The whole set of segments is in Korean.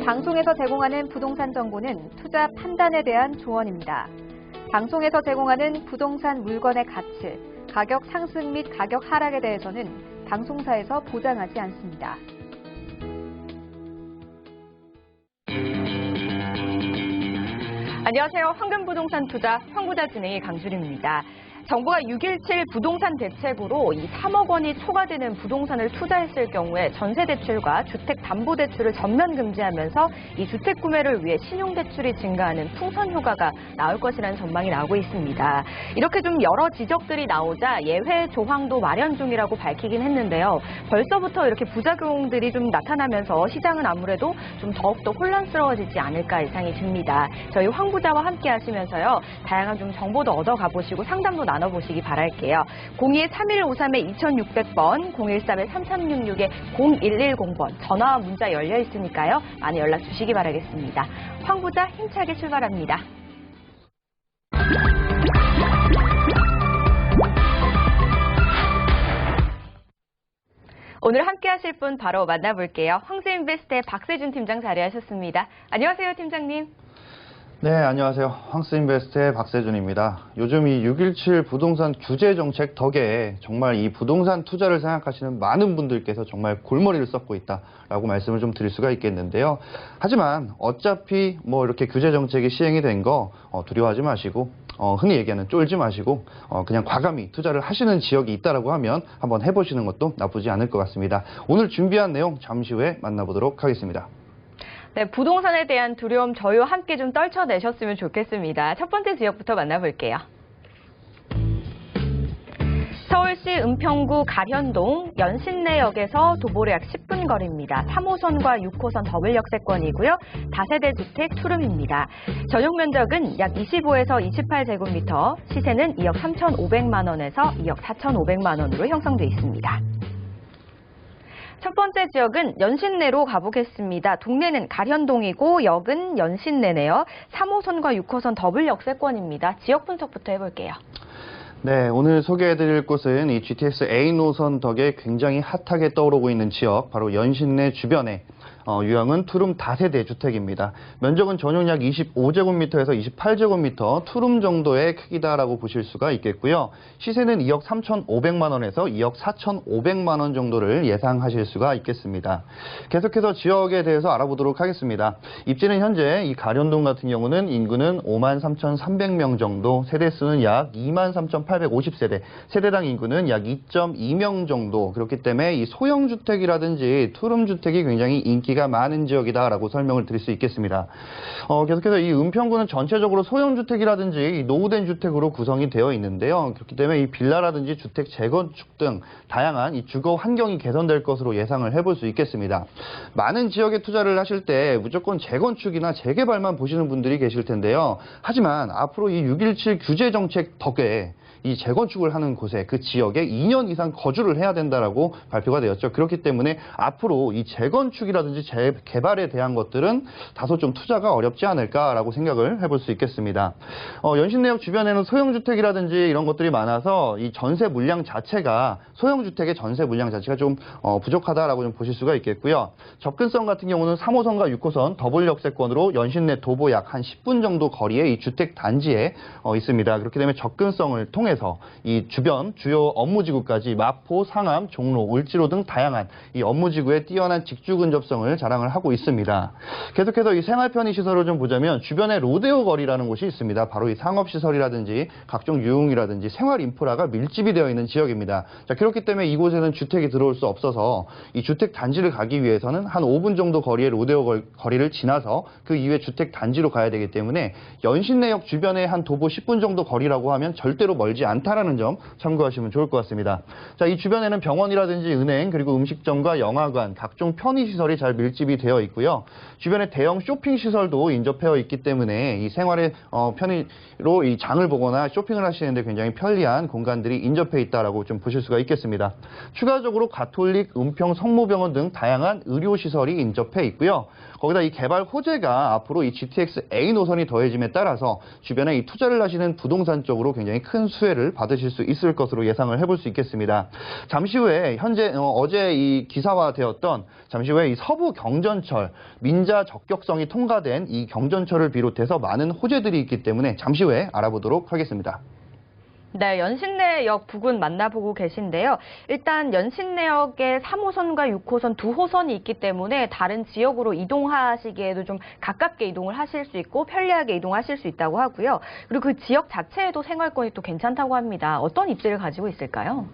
방송에서 제공하는 부동산 정보는 투자 판단에 대한 조언입니다. 방송에서 제공하는 부동산 물건의 가치, 가격 상승 및 가격 하락에 대해서는 방송사에서 보장하지 않습니다. 안녕하세요. 황금부동산 투자 황부자 진행의 강주림입니다. 정부가 6.17 부동산 대책으로 이 3억 원이 초과되는 부동산을 투자했을 경우에 전세대출과 주택담보대출을 전면 금지하면서 이 주택 구매를 위해 신용대출이 증가하는 풍선 효과가 나올 것이라는 전망이 나오고 있습니다. 이렇게 좀 여러 지적들이 나오자 예외 조항도 마련 중이라고 밝히긴 했는데요. 벌써부터 이렇게 부작용들이 좀 나타나면서 시장은 아무래도 좀 더욱더 혼란스러워지지 않을까 예상이 듭니다. 저희 황부자와 함께 하시면서요. 다양한 좀 정보도 얻어가보시고 상담도 나눠보시기 바랄게요. 02-3153-2600번, 013-3366-0110번 전화와 문자 열려 있으니까요. 많이 연락 주시기 바라겠습니다. 황부자 힘차게 출발합니다. 오늘 함께 하실 분 바로 만나볼게요. 황스인베스트의 박세준 팀장 자리하셨습니다. 안녕하세요, 팀장님. 네, 안녕하세요. 황스인베스트의 박세준입니다. 요즘 이 6.17 부동산 규제 정책 덕에 정말 이 부동산 투자를 생각하시는 많은 분들께서 정말 골머리를 썩고 있다라고 말씀을 좀 드릴 수가 있겠는데요. 하지만 어차피 뭐 이렇게 규제 정책이 시행이 된 거 두려워하지 마시고 흔히 얘기하는 쫄지 마시고 그냥 과감히 투자를 하시는 지역이 있다라고 하면 한번 해보시는 것도 나쁘지 않을 것 같습니다. 오늘 준비한 내용 잠시 후에 만나보도록 하겠습니다. 네, 부동산에 대한 두려움 저희와 함께 좀 떨쳐내셨으면 좋겠습니다. 첫 번째 지역부터 만나볼게요. 서울시 은평구 가련동 연신내역에서 도보로 약 10분 거리입니다. 3호선과 6호선 더블역세권이고요. 다세대 주택 투룸입니다. 전용 면적은 약 25에서 28제곱미터, 시세는 2억 3,500만 원에서 2억 4,500만 원으로 형성돼 있습니다. 첫 번째 지역은 연신내로 가보겠습니다. 동네는 가련동이고 역은 연신내네요. 3호선과 6호선 더블 역세권입니다. 지역 분석부터 해볼게요. 네, 오늘 소개해드릴 곳은 이 GTX A 노선 덕에 굉장히 핫하게 떠오르고 있는 지역, 바로 연신내 주변에 유형은 투룸 다세대 주택입니다. 면적은 전용 약 25제곱미터에서 28제곱미터 투룸 정도의 크기다라고 보실 수가 있겠고요. 시세는 2억 3,500만 원에서 2억 4,500만 원 정도를 예상하실 수가 있겠습니다. 계속해서 지역에 대해서 알아보도록 하겠습니다. 입지는 현재 이 가련동 같은 경우는 인구는 53,300명 정도, 세대수는 약 23,850세대, 세대당 인구는 약 2.2명 정도, 그렇기 때문에 이 소형주택이라든지 투룸 주택이 굉장히 인기가 많은 지역이다라고 설명을 드릴 수 있겠습니다. 계속해서 이 은평구는 전체적으로 소형주택이라든지 노후된 주택으로 구성이 되어 있는데요. 그렇기 때문에 이 빌라라든지 주택 재건축 등 다양한 이 주거 환경이 개선될 것으로 예상을 해볼 수 있겠습니다. 많은 지역에 투자를 하실 때 무조건 재건축이나 재개발만 보시는 분들이 계실 텐데요. 하지만 앞으로 이 6.17 규제 정책 덕에 이 재건축을 하는 곳에 그 지역에 2년 이상 거주를 해야 된다라고 발표가 되었죠. 그렇기 때문에 앞으로 이 재건축이라든지 재개발에 대한 것들은 다소 좀 투자가 어렵지 않을까라고 생각을 해볼 수 있겠습니다. 연신내역 주변에는 소형주택이라든지 이런 것들이 많아서 이 전세 물량 자체가 소형주택의 전세 물량 자체가 좀 부족하다라고 좀 보실 수가 있겠고요. 접근성 같은 경우는 3호선과 6호선 더블 역세권으로 연신내 도보 약 한 10분 정도 거리에 이 주택 단지에 있습니다. 그렇기 때문에 접근성을 통해서 이 주변 주요 업무지구까지 마포, 상암, 종로, 울지로 등 다양한 이 업무지구에 뛰어난 직주 근접성을 자랑을 하고 있습니다. 계속해서 이 생활 편의 시설을 좀 보자면 주변에 로데오 거리라는 곳이 있습니다. 바로 이 상업시설이라든지 각종 유흥이라든지 생활 인프라가 밀집이 되어 있는 지역입니다. 자, 그렇기 때문에 이곳에는 주택이 들어올 수 없어서 이 주택 단지를 가기 위해서는 한 5분 정도 거리의 로데오 거리를 지나서 그 이후에 주택 단지로 가야 되기 때문에 연신내역 주변에 한 도보 10분 정도 거리라고 하면 절대로 멀지 않다라는 점 참고하시면 좋을 것 같습니다. 자, 이 주변에는 병원이라든지 은행, 그리고 음식점과 영화관, 각종 편의시설이 잘 밀집이 되어 있고요. 주변에 대형 쇼핑시설도 인접해 있기 때문에 이 생활의 편의로 이 장을 보거나 쇼핑을 하시는데 굉장히 편리한 공간들이 인접해 있다라고 좀 보실 수가 있겠습니다. 추가적으로 가톨릭, 은평, 성모병원 등 다양한 의료시설이 인접해 있고요. 거기다 이 개발 호재가 앞으로 이 GTX A 노선이 더해짐에 따라서 주변에 이 투자를 하시는 부동산 쪽으로 굉장히 큰 수혜 수혜를 받으실 수 있을 것으로 예상을 해볼 수 있겠습니다. 잠시 후에 어제 이 기사화되었던 잠시 후에 이 서부 경전철 민자 적격성이 통과된 이 경전철을 비롯해서 많은 호재들이 있기 때문에 잠시 후에 알아보도록 하겠습니다. 네, 연신내역 부근 만나보고 계신데요. 일단 연신내역에 3호선과 6호선 두 호선이 있기 때문에 다른 지역으로 이동하시기에도 좀 가깝게 이동을 하실 수 있고 편리하게 이동하실 수 있다고 하고요. 그리고 그 지역 자체에도 생활권이 또 괜찮다고 합니다. 어떤 입지를 가지고 있을까요?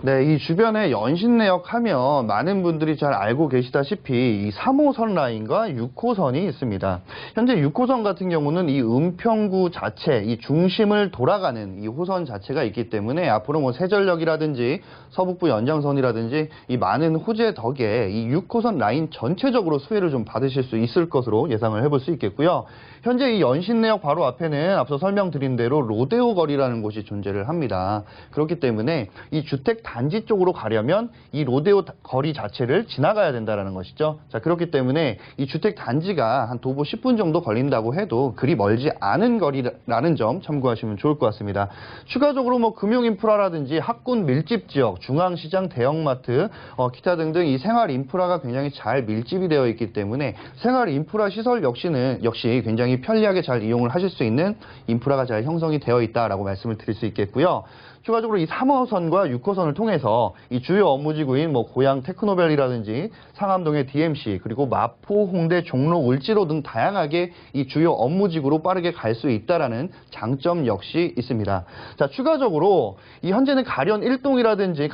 네, 이 주변에 연신내역 하면 많은 분들이 잘 알고 계시다시피 이 3호선 라인과 6호선이 있습니다. 현재 6호선 같은 경우는 이 은평구 자체, 이 중심을 돌아가는 이 호선 자체가 있기 때문에 앞으로 뭐 세전역이라든지 서북부 연장선이라든지 이 많은 호재 덕에 이 6호선 라인 전체적으로 수혜를 좀 받으실 수 있을 것으로 예상을 해볼 수 있겠고요. 현재 이 연신내역 바로 앞에는 앞서 설명드린 대로 로데오 거리라는 곳이 존재를 합니다. 그렇기 때문에 이 주택 단지 쪽으로 가려면 이 로데오 거리 자체를 지나가야 된다는 것이죠. 자, 그렇기 때문에 이 주택 단지가 한 도보 10분 정도 걸린다고 해도 그리 멀지 않은 거리라는 점 참고하시면 좋을 것 같습니다. 추가적으로 뭐 금융 인프라라든지 학군 밀집 지역, 중앙시장, 대형마트, 기타 등등 이 생활 인프라가 굉장히 잘 밀집이 되어 있기 때문에 생활 인프라 시설 역시 굉장히 편리하게 잘 이용을 하실 수 있는 인프라가 잘 형성이 되어 있다라고 말씀을 드릴 수 있겠고요. 추가적으로 이 3호선과 6호선을 통해서 이 주요 업무지구인 뭐 고양 테크노밸리라든지 상암동의 DMC 그리고 마포, 홍대, 종로, 을지로 등 다양하게 이 주요 업무지구로 빠르게 갈 수 있다라는 장점 역시 있습니다. 자, 추가적으로 이 현재는 가련 1동이라든지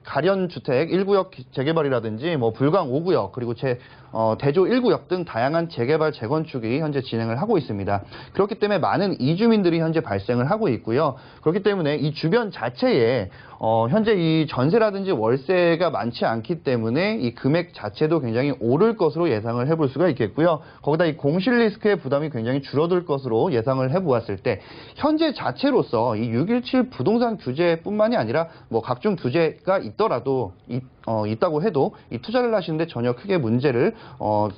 가련 주택 1구역 재개발이라든지 뭐 불광 5구역 그리고 대조 1구역 등 다양한 재개발 재건축이 현재 진행을 하고 있습니다. 그렇기 때문에 많은 이주민들이 현재 발생을 하고 있고요. 그렇기 때문에 이 주변 자체에 현재 이 전세라든지 월세가 많지 않기 때문에 이 금액 자체도 굉장히 오를 것으로 예상을 해볼 수가 있겠고요. 거기다 이 공실 리스크의 부담이 굉장히 줄어들 것으로 예상을 해보았을 때 현재 자체로서 이 617 부동산 규제뿐만이 아니라 뭐 각종 규제가 있다고 해도 이 투자를 하시는데 전혀 크게 문제를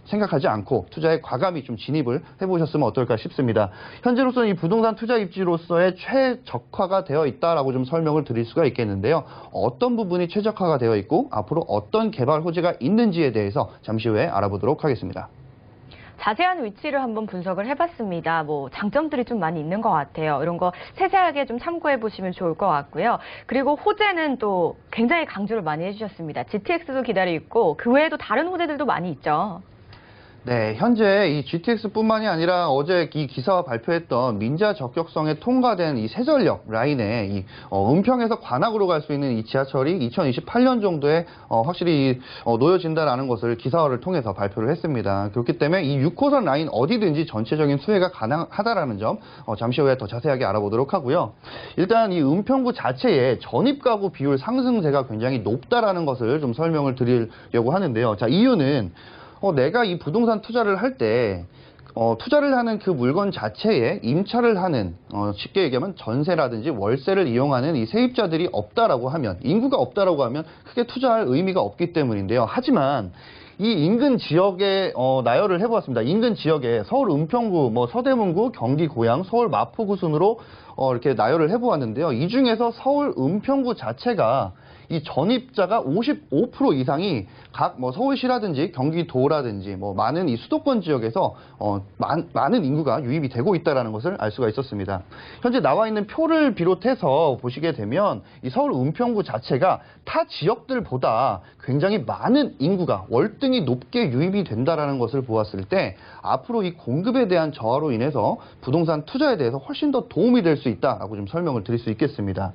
생각하지 않고 투자에 과감히 좀 진입을 해보셨으면 어떨까 싶습니다. 현재로서는 이 부동산 투자 입지로서의 최적화가 되어 있다라고 좀 설명을 드릴 수가 있겠는데요. 어떤 부분이 최적화가 되어 있고 앞으로 어떤 개발 호재가 있는지에 대해서 잠시 후에 알아보도록 하겠습니다. 자세한 위치를 한번 분석을 해봤습니다. 뭐 장점들이 좀 많이 있는 것 같아요. 이런 거 세세하게 좀 참고해 보시면 좋을 것 같고요. 그리고 호재는 또 굉장히 강조를 많이 해주셨습니다. GTX도 기다리고 있고 그 외에도 다른 호재들도 많이 있죠. 네, 현재 이 GTX뿐만이 아니라 어제 이 기사와 발표했던 민자 적격성에 통과된 이 세전역 라인에 이 은평에서 관악으로 갈 수 있는 이 지하철이 2028년 정도에 확실히 놓여진다라는 것을 기사화를 통해서 발표를 했습니다. 그렇기 때문에 이 6호선 라인 어디든지 전체적인 수혜가 가능하다라는 점 잠시 후에 더 자세하게 알아보도록 하고요. 일단 이 은평구 자체의 전입가구 비율 상승세가 굉장히 높다라는 것을 좀 설명을 드리려고 하는데요. 자, 이유는 내가 이 부동산 투자를 할 때 투자를 하는 그 물건 자체에 임차를 하는 쉽게 얘기하면 전세라든지 월세를 이용하는 이 세입자들이 없다라고 하면 인구가 없다라고 하면 크게 투자할 의미가 없기 때문인데요. 하지만 이 인근 지역에 나열을 해보았습니다. 인근 지역에 서울 은평구, 뭐 서대문구, 경기 고양, 서울 마포구 순으로 이렇게 나열을 해보았는데요. 이 중에서 서울 은평구 자체가 이 전입자가 55% 이상이 각 뭐 서울시라든지 경기도라든지 뭐 많은 이 수도권 지역에서 많은 인구가 유입이 되고 있다는 것을 알 수가 있었습니다. 현재 나와 있는 표를 비롯해서 보시게 되면 이 서울 은평구 자체가 타 지역들보다 굉장히 많은 인구가 월등히 높게 유입이 된다는 것을 보았을 때 앞으로 이 공급에 대한 저하로 인해서 부동산 투자에 대해서 훨씬 더 도움이 될 수 있다라고 좀 설명을 드릴 수 있겠습니다.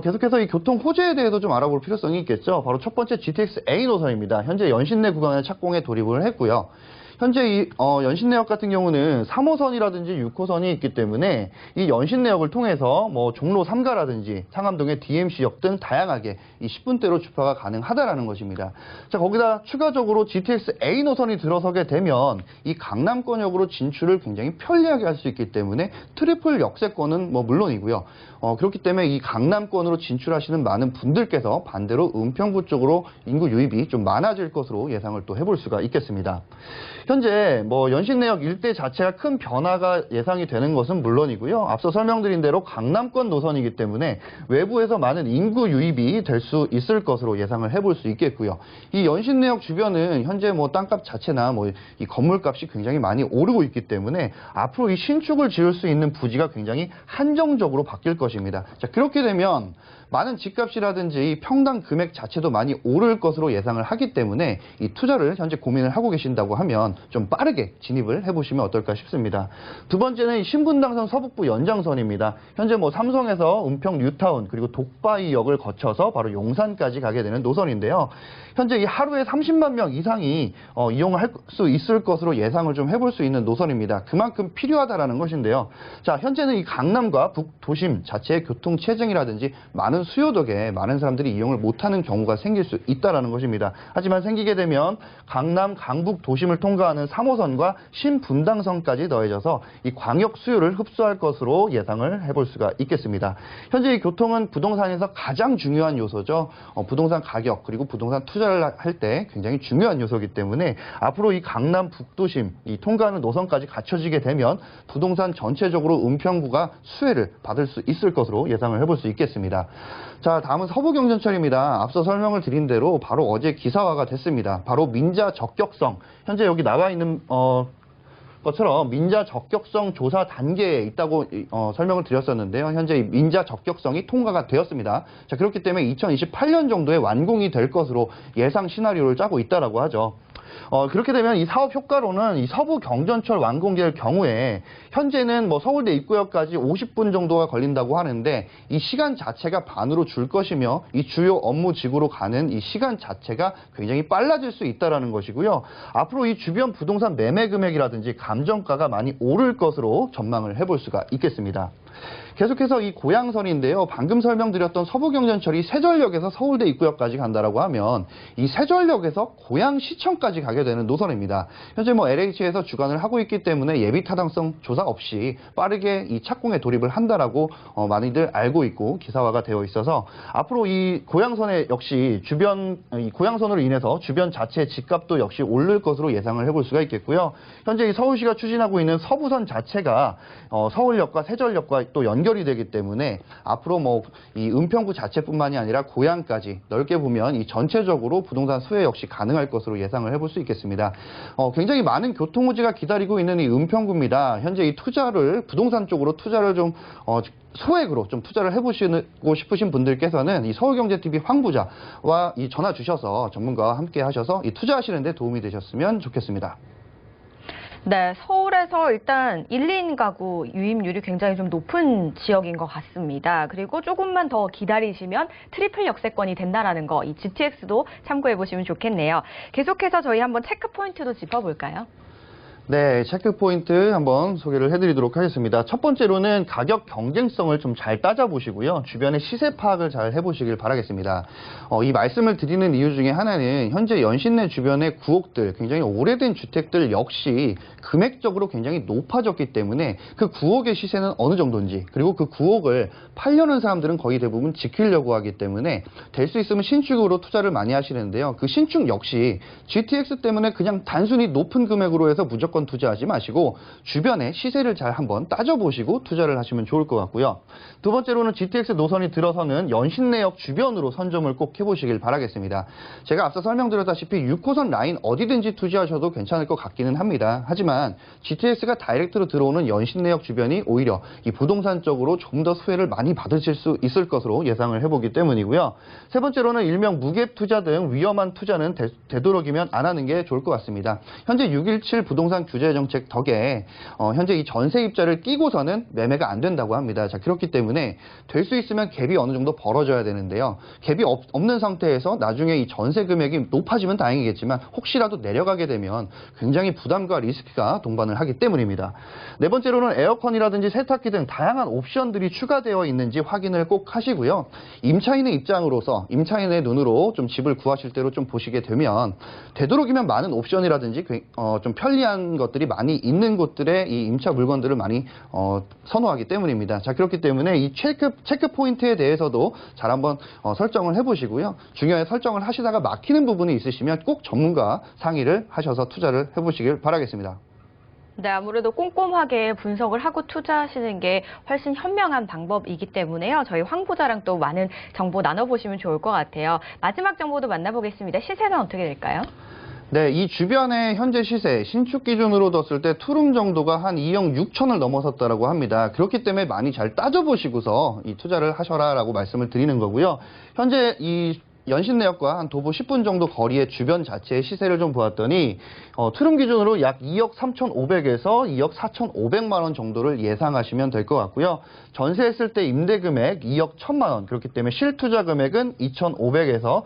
계속해서 이 교통 호재에 대해서 좀 알아볼 필요성이 있겠죠. 바로 첫 번째 GTX A 노선입니다. 현재 연신내 구간에 착공에 돌입을 했고요. 현재 이 연신내역 같은 경우는 3호선이라든지 6호선이 있기 때문에 이 연신내역을 통해서 뭐 종로 3가라든지 상암동의 DMC역 등 다양하게 이 10분대로 주파가 가능하다라는 것입니다. 자, 거기다 추가적으로 GTX A 노선이 들어서게 되면 이 강남권역으로 진출을 굉장히 편리하게 할 수 있기 때문에 트리플 역세권은 뭐 물론이고요. 그렇기 때문에 이 강남권으로 진출하시는 많은 분들께서 반대로 은평구 쪽으로 인구 유입이 좀 많아질 것으로 예상을 또 해볼 수가 있겠습니다. 현재 뭐 연신내역 일대 자체가 큰 변화가 예상이 되는 것은 물론이고요. 앞서 설명드린 대로 강남권 노선이기 때문에 외부에서 많은 인구 유입이 될 수 있을 것으로 예상을 해볼 수 있겠고요. 이 연신내역 주변은 현재 뭐 땅값 자체나 뭐 이 건물값이 굉장히 많이 오르고 있기 때문에 앞으로 이 신축을 지을 수 있는 부지가 굉장히 한정적으로 바뀔 것입니다. 자, 그렇게 되면 많은 집값이라든지 이 평당 금액 자체도 많이 오를 것으로 예상을 하기 때문에 이 투자를 현재 고민을 하고 계신다고 하면 좀 빠르게 진입을 해보시면 어떨까 싶습니다. 두 번째는 이 신분당선 서북부 연장선입니다. 현재 뭐 삼성에서 은평 뉴타운 그리고 독바이역을 거쳐서 바로 용산까지 가게 되는 노선인데요. 현재 이 하루에 30만 명 이상이 이용할 수 있을 것으로 예상을 좀 해볼 수 있는 노선입니다. 그만큼 필요하다라는 것인데요. 자, 현재는 이 강남과 북도심 자체의 교통 체증이라든지 많은 수요 덕에 많은 사람들이 이용을 못하는 경우가 생길 수 있다는 것입니다. 하지만 생기게 되면 강남, 강북 도심을 통과하는 3호선과 신분당선까지 더해져서 이 광역 수요를 흡수할 것으로 예상을 해볼 수가 있겠습니다. 현재 이 교통은 부동산에서 가장 중요한 요소죠. 부동산 가격 그리고 부동산 투자를 할 때 굉장히 중요한 요소이기 때문에 앞으로 이 강남 북도심 이 통과하는 노선까지 갖춰지게 되면 부동산 전체적으로 은평구가 수혜를 받을 수 있을 것으로 예상을 해볼 수 있겠습니다. 자, 다음은 서부경전철입니다. 앞서 설명을 드린 대로 바로 어제 기사화가 됐습니다. 바로 민자 적격성. 현재 여기 나와 있는 것처럼 민자 적격성 조사 단계에 있다고 설명을 드렸었는데요. 현재 이 민자 적격성이 통과가 되었습니다. 자, 그렇기 때문에 2028년 정도에 완공이 될 것으로 예상 시나리오를 짜고 있다라고 하죠. 그렇게 되면 이 사업 효과로는 이 서부 경전철 완공될 경우에 현재는 뭐 서울대 입구역까지 50분 정도가 걸린다고 하는데 이 시간 자체가 반으로 줄 것이며 이 주요 업무 지구로 가는 이 시간 자체가 굉장히 빨라질 수 있다라는 것이고요. 앞으로 이 주변 부동산 매매 금액이라든지 감정가가 많이 오를 것으로 전망을 해볼 수가 있겠습니다. 계속해서 이 고양선인데요. 방금 설명드렸던 서부경전철이 세전역에서 서울대 입구역까지 간다라고 하면 이 세전역에서 고양시청까지 가게 되는 노선입니다. 현재 뭐 LH에서 주관을 하고 있기 때문에 예비 타당성 조사 없이 빠르게 이 착공에 돌입을 한다라고 많이들 알고 있고 기사화가 되어 있어서 앞으로 이 고양선에 역시 이 고양선으로 인해서 주변 자체의 집값도 역시 오를 것으로 예상을 해볼 수가 있겠고요. 현재 이 서울시가 추진하고 있는 서부선 자체가 서울역과 세전역과 또 연결이 되기 때문에 앞으로 뭐 이 은평구 자체뿐만이 아니라 고양까지 넓게 보면 이 전체적으로 부동산 수혜 역시 가능할 것으로 예상을 해볼 수 있겠습니다. 굉장히 많은 교통우지가 기다리고 있는 이 은평구입니다. 현재 이 투자를 부동산 쪽으로 투자를 좀 소액으로 좀 투자를 해보시고 싶으신 분들께서는 이 서울경제TV 황부자와 이 전화 주셔서 전문가와 함께 하셔서 이 투자하시는 데 도움이 되셨으면 좋겠습니다. 네, 서울에서 일단 1, 2인 가구 유입률이 굉장히 좀 높은 지역인 것 같습니다. 그리고 조금만 더 기다리시면 트리플 역세권이 된다라는 거, 이 GTX도 참고해 보시면 좋겠네요. 계속해서 저희 한번 체크 포인트도 짚어볼까요? 네, 체크 포인트 한번 소개를 해드리도록 하겠습니다. 첫 번째로는 가격 경쟁성을 좀 잘 따져보시고요. 주변의 시세 파악을 잘 해보시길 바라겠습니다. 이 말씀을 드리는 이유 중에 하나는 현재 연신내 주변의 구옥들, 굉장히 오래된 주택들 역시 금액적으로 굉장히 높아졌기 때문에 그 구옥의 시세는 어느 정도인지, 그리고 그 구옥을 팔려는 사람들은 거의 대부분 지키려고 하기 때문에 될 수 있으면 신축으로 투자를 많이 하시는데요. 그 신축 역시 GTX 때문에 그냥 단순히 높은 금액으로 해서 무조건 투자하지 마시고 주변의 시세를 잘 한번 따져보시고 투자를 하시면 좋을 것 같고요. 두 번째로는 GTX 노선이 들어서는 연신내역 주변으로 선점을 꼭 해보시길 바라겠습니다. 제가 앞서 설명드렸다시피 6호선 라인 어디든지 투자하셔도 괜찮을 것 같기는 합니다. 하지만 GTX가 다이렉트로 들어오는 연신내역 주변이 오히려 이 부동산 쪽으로 조금 더 수혜를 많이 받으실 수 있을 것으로 예상을 해보기 때문이고요. 세 번째로는 일명 무갭 투자 등 위험한 투자는 되도록이면 안 하는 게 좋을 것 같습니다. 현재 6.17 부동산 규제 정책 덕에 현재 이 전세 입자를 끼고서는 매매가 안 된다고 합니다. 자, 그렇기 때문에 될 수 있으면 갭이 어느 정도 벌어져야 되는데요. 갭이 없는 상태에서 나중에 이 전세 금액이 높아지면 다행이겠지만 혹시라도 내려가게 되면 굉장히 부담과 리스크가 동반을 하기 때문입니다. 네 번째로는 에어컨이라든지 세탁기 등 다양한 옵션들이 추가되어 있는지 확인을 꼭 하시고요. 임차인의 입장으로서 임차인의 눈으로 좀 집을 구하실 때로 좀 보시게 되면 되도록이면 많은 옵션이라든지 좀 편리한 것들이 많이 있는 곳들에 이 임차 물건들을 많이 선호하기 때문입니다. 자, 그렇기 때문에 이 체크 포인트에 대해서도 잘 한번 설정을 해보시고요. 중요한 설정을 하시다가 막히는 부분이 있으시면 꼭 전문가 상의를 하셔서 투자를 해보시길 바라겠습니다. 네, 아무래도 꼼꼼하게 분석을 하고 투자하시는 게 훨씬 현명한 방법이기 때문에요. 저희 황 부자랑 또 많은 정보 나눠보시면 좋을 것 같아요. 마지막 정보도 만나보겠습니다. 시세는 어떻게 될까요? 네, 이 주변의 현재 시세, 신축 기준으로 뒀을 때 투룸 정도가 한 2억 6천을 넘어섰다라고 합니다. 그렇기 때문에 많이 잘 따져보시고서 이 투자를 하셔라라고 말씀을 드리는 거고요. 현재 이 연신내역과 한 도보 10분 정도 거리의 주변 자체의 시세를 좀 보았더니 투룸 기준으로 약 2억 3,500에서 2억 4,500만 원 정도를 예상하시면 될 것 같고요. 전세했을 때 임대 금액 2억 1,000만 원, 그렇기 때문에 실투자 금액은 2,500에서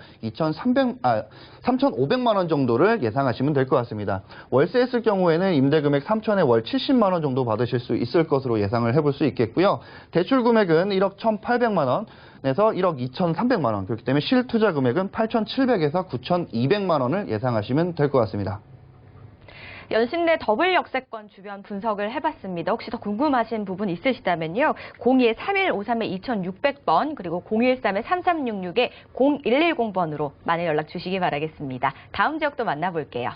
3,500만 원 정도를 예상하시면 될 것 같습니다. 월세했을 경우에는 임대 금액 3,000에 월 70만 원 정도 받으실 수 있을 것으로 예상을 해볼 수 있겠고요. 대출 금액은 1억 1,800만 원, 에서 1억 2,300만 원, 그렇기 때문에 실투자 금액은 8,700에서 9,200만 원을 예상하시면 될 것 같습니다. 연신내 더블 역세권 주변 분석을 해봤습니다. 혹시 더 궁금하신 부분 있으시다면요. 02-3153-2600번 그리고 013-3366-0110번으로 많은 연락 주시기 바라겠습니다. 다음 지역도 만나볼게요.